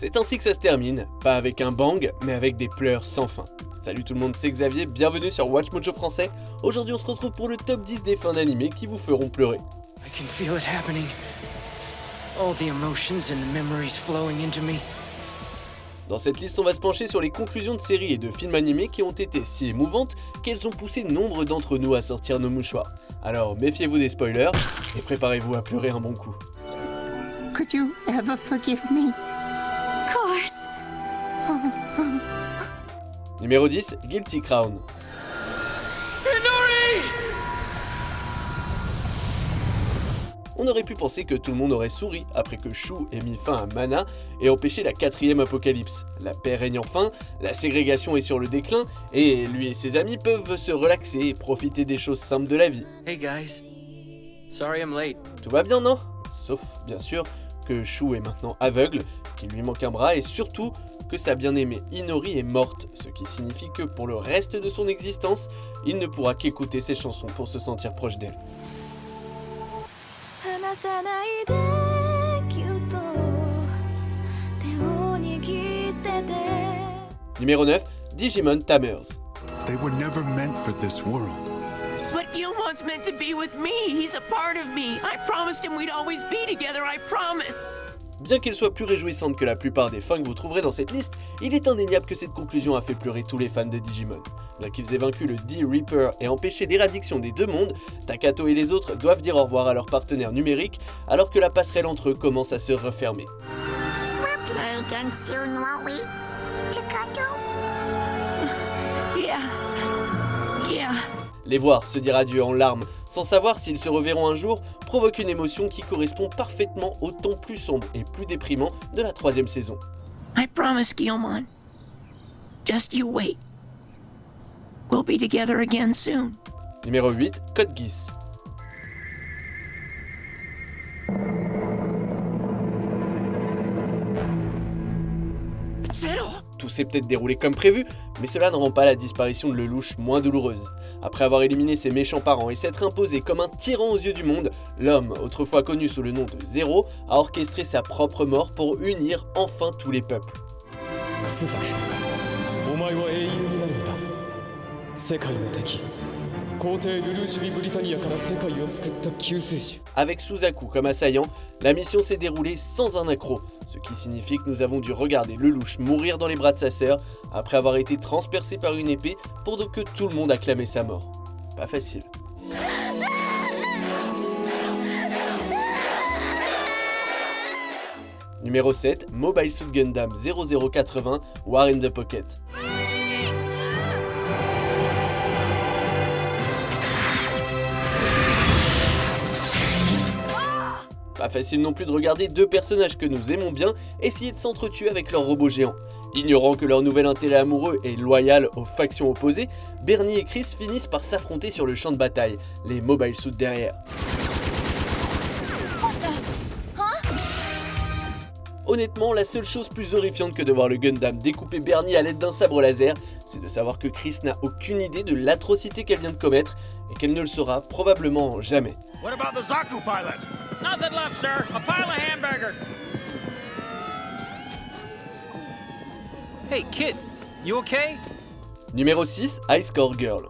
C'est ainsi que ça se termine, pas avec un bang, mais avec des pleurs sans fin. Salut tout le monde, c'est Xavier, bienvenue sur Watch Mojo français. Aujourd'hui on se retrouve pour le top 10 des fins d'animés qui vous feront pleurer. I can feel it happening. All the emotions and the memories flowing into me. Dans cette liste, on va se pencher sur les conclusions de séries et de films animés qui ont été si émouvantes qu'elles ont poussé nombre d'entre nous à sortir nos mouchoirs. Alors méfiez-vous des spoilers et préparez-vous à pleurer un bon coup. Could you ever forgive me? Of course. Numéro 10, Guilty Crown. On aurait pu penser que tout le monde aurait souri après que Shu ait mis fin à Mana et empêché la 4e apocalypse. La paix règne enfin, la ségrégation est sur le déclin, et lui et ses amis peuvent se relaxer et profiter des choses simples de la vie. Hey guys. Sorry I'm late. Tout va bien, non? Sauf, bien sûr, que Shu est maintenant aveugle, qu'il lui manque un bras et surtout que sa bien-aimée Inori est morte, ce qui signifie que pour le reste de son existence, il ne pourra qu'écouter ses chansons pour se sentir proche d'elle. Numéro 9, Digimon Tamers. They were never meant for this world. But Guilmon's meant to be with me. He's a part of me. I promised him we'd always be together. I promise. Bien qu'elle soit plus réjouissante que la plupart des fins que vous trouverez dans cette liste, il est indéniable que cette conclusion a fait pleurer tous les fans de Digimon. Bien qu'ils aient vaincu le D-Reaper et empêché l'éradiction des deux mondes, Takato et les autres doivent dire au revoir à leur partenaire numérique alors que la passerelle entre eux commence à se refermer. We'll play again soon, won't we? Takato? Yeah. Les voir se dire adieu en larmes, sans savoir s'ils se reverront un jour, provoque une émotion qui correspond parfaitement au ton plus sombre et plus déprimant de la 3e saison. I promise, Guilmon. Just you wait. We'll be together again soon. Numéro 8, Code Geass. Tout s'est peut-être déroulé comme prévu, mais cela ne rend pas la disparition de Lelouch moins douloureuse. Après avoir éliminé ses méchants parents et s'être imposé comme un tyran aux yeux du monde, l'homme, autrefois connu sous le nom de Zero, a orchestré sa propre mort pour unir enfin tous les peuples. Avec Suzaku comme assaillant, la mission s'est déroulée sans un accroc, ce qui signifie que nous avons dû regarder Lelouch mourir dans les bras de sa sœur après avoir été transpercé par une épée pour que tout le monde acclamait sa mort. Pas facile. Numéro 7, Mobile Suit Gundam 0080 War in the Pocket. Pas facile non plus de regarder deux personnages que nous aimons bien essayer de s'entretuer avec leurs robots géants. Ignorant que leur nouvel intérêt amoureux est loyal aux factions opposées, Bernie et Chris finissent par s'affronter sur le champ de bataille, les Mobile Suits derrière. Honnêtement, la seule chose plus horrifiante que de voir le Gundam découper Bernie à l'aide d'un sabre laser, c'est de savoir que Chris n'a aucune idée de l'atrocité qu'elle vient de commettre et qu'elle ne le saura probablement jamais. What about the Zaku pilot? Nothing left, sir. A pile of hamburger. Hey kid, you okay? Numéro 6, Ice Core Girl.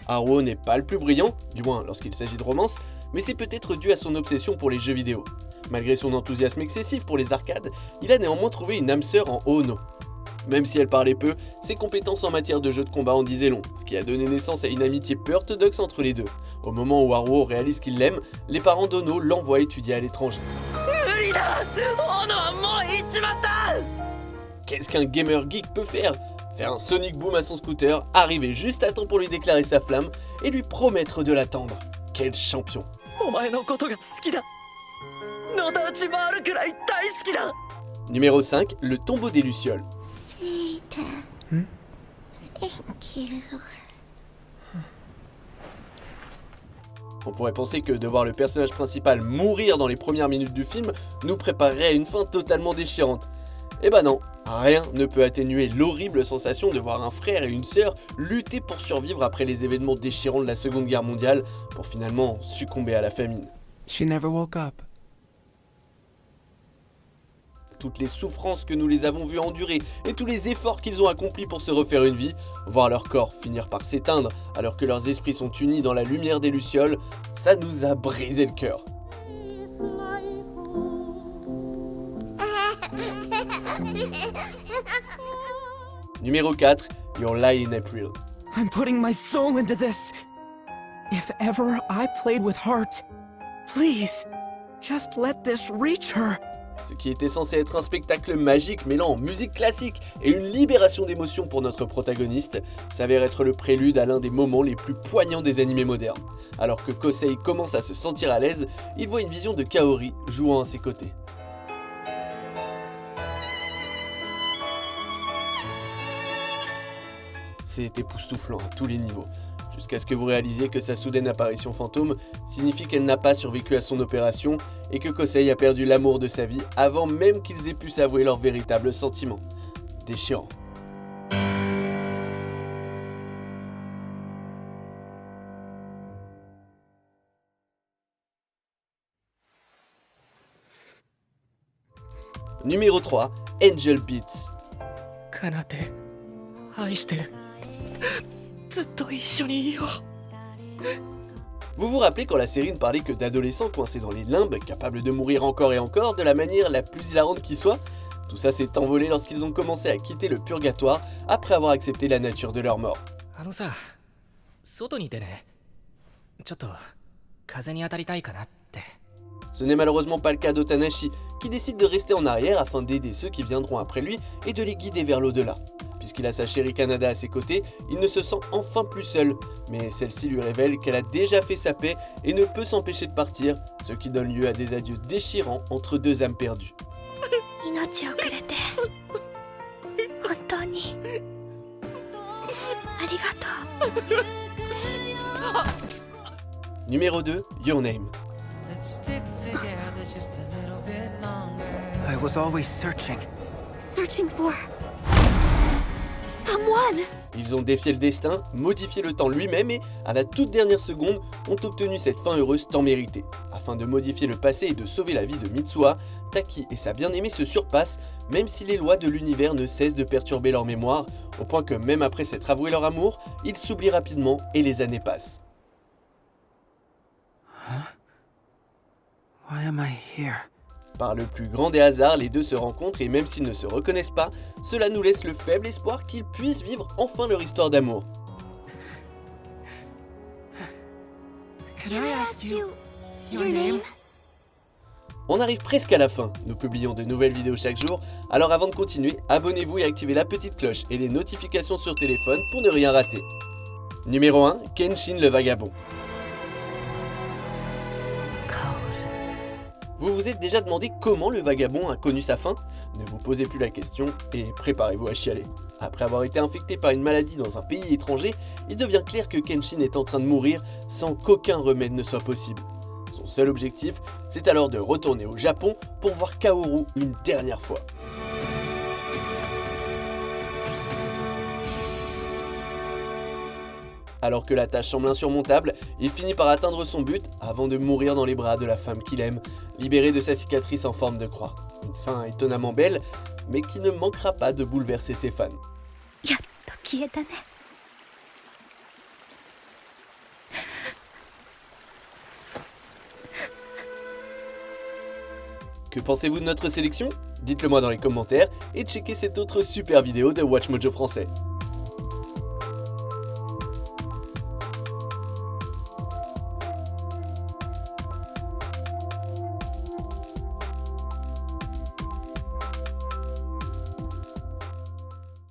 Haruo n'est pas le plus brillant, du moins lorsqu'il s'agit de romance, mais c'est peut-être dû à son obsession pour les jeux vidéo. Malgré son enthousiasme excessif pour les arcades, il a néanmoins trouvé une âme sœur en Ono. Même si elle parlait peu, ses compétences en matière de jeux de combat en disaient long, ce qui a donné naissance à une amitié peu orthodoxe entre les deux. Au moment où Haruo réalise qu'il l'aime, les parents d'Ono l'envoient étudier à l'étranger. Qu'est-ce qu'un gamer geek peut faire? Faire un Sonic Boom à son scooter, arriver juste à temps pour lui déclarer sa flamme et lui promettre de l'attendre. Quel champion! Numéro 5, le tombeau des Lucioles. Sweet. Thank you. On pourrait penser que de voir le personnage principal mourir dans les premières minutes du film nous préparerait à une fin totalement déchirante. Eh ben non, rien ne peut atténuer l'horrible sensation de voir un frère et une sœur lutter pour survivre après les événements déchirants de la Seconde Guerre mondiale pour finalement succomber à la famine. She never woke up. Toutes les souffrances que nous les avons vus endurer et tous les efforts qu'ils ont accomplis pour se refaire une vie, voir leur corps finir par s'éteindre alors que leurs esprits sont unis dans la lumière des lucioles, ça nous a brisé le cœur. Numéro 4, Your Lie in April. I'm putting my soul into this. If ever I played with heart, please, just let this reach her. Ce qui était censé être un spectacle magique mêlant musique classique et une libération d'émotions pour notre protagoniste, s'avère être le prélude à l'un des moments les plus poignants des animés modernes. Alors que Kosei commence à se sentir à l'aise, il voit une vision de Kaori jouant à ses côtés. C'est époustouflant à tous les niveaux, jusqu'à ce que vous réalisiez que sa soudaine apparition fantôme signifie qu'elle n'a pas survécu à son opération et que Kosei a perdu l'amour de sa vie avant même qu'ils aient pu s'avouer leurs véritables sentiments. Déchirant. Numéro 3, Angel Beats. Kanate, 愛してる。ずっと一緒にいよう。 Vous vous rappelez quand la série ne parlait que d'adolescents coincés dans les limbes, capables de mourir encore et encore de la manière la plus hilarante qui soit? Tout ça s'est envolé lorsqu'ils ont commencé à quitter le purgatoire après avoir accepté la nature de leur mort. さ、外に出ね。ちょっと風に当たりたいかなって。 Ce n'est malheureusement pas le cas d'Otanashi, qui décide de rester en arrière afin d'aider ceux qui viendront après lui et de les guider vers l'au-delà. Puisqu'il a sa chérie Kanada à ses côtés, il ne se sent enfin plus seul, mais celle-ci lui révèle qu'elle a déjà fait sa paix et ne peut s'empêcher de partir, ce qui donne lieu à des adieux déchirants entre deux âmes perdues. Numéro 2, Your Name. I was always searching. Searching for someone. Ils ont défié le destin, modifié le temps lui-même et, à la toute dernière seconde, ont obtenu cette fin heureuse tant méritée. Afin de modifier le passé et de sauver la vie de Mitsuha, Taki et sa bien-aimée se surpassent, même si les lois de l'univers ne cessent de perturber leur mémoire, au point que même après s'être avoué leur amour, ils s'oublient rapidement et les années passent. Why am I here? Par le plus grand des hasards, les deux se rencontrent et même s'ils ne se reconnaissent pas, cela nous laisse le faible espoir qu'ils puissent vivre enfin leur histoire d'amour. Can I ask you your name? On arrive presque à la fin, nous publions de nouvelles vidéos chaque jour, alors avant de continuer, abonnez-vous et activez la petite cloche et les notifications sur téléphone pour ne rien rater. Numéro 1, Kenshin le vagabond. Vous vous êtes déjà demandé comment le vagabond a connu sa fin? Ne vous posez plus la question et préparez-vous à chialer. Après avoir été infecté par une maladie dans un pays étranger, il devient clair que Kenshin est en train de mourir sans qu'aucun remède ne soit possible. Son seul objectif, c'est alors de retourner au Japon pour voir Kaoru une dernière fois. Alors que la tâche semble insurmontable, il finit par atteindre son but avant de mourir dans les bras de la femme qu'il aime, libéré de sa cicatrice en forme de croix. Une fin étonnamment belle, mais qui ne manquera pas de bouleverser ses fans. Que pensez-vous de notre sélection? Dites-le moi dans les commentaires et checkez cette autre super vidéo de WatchMojo français.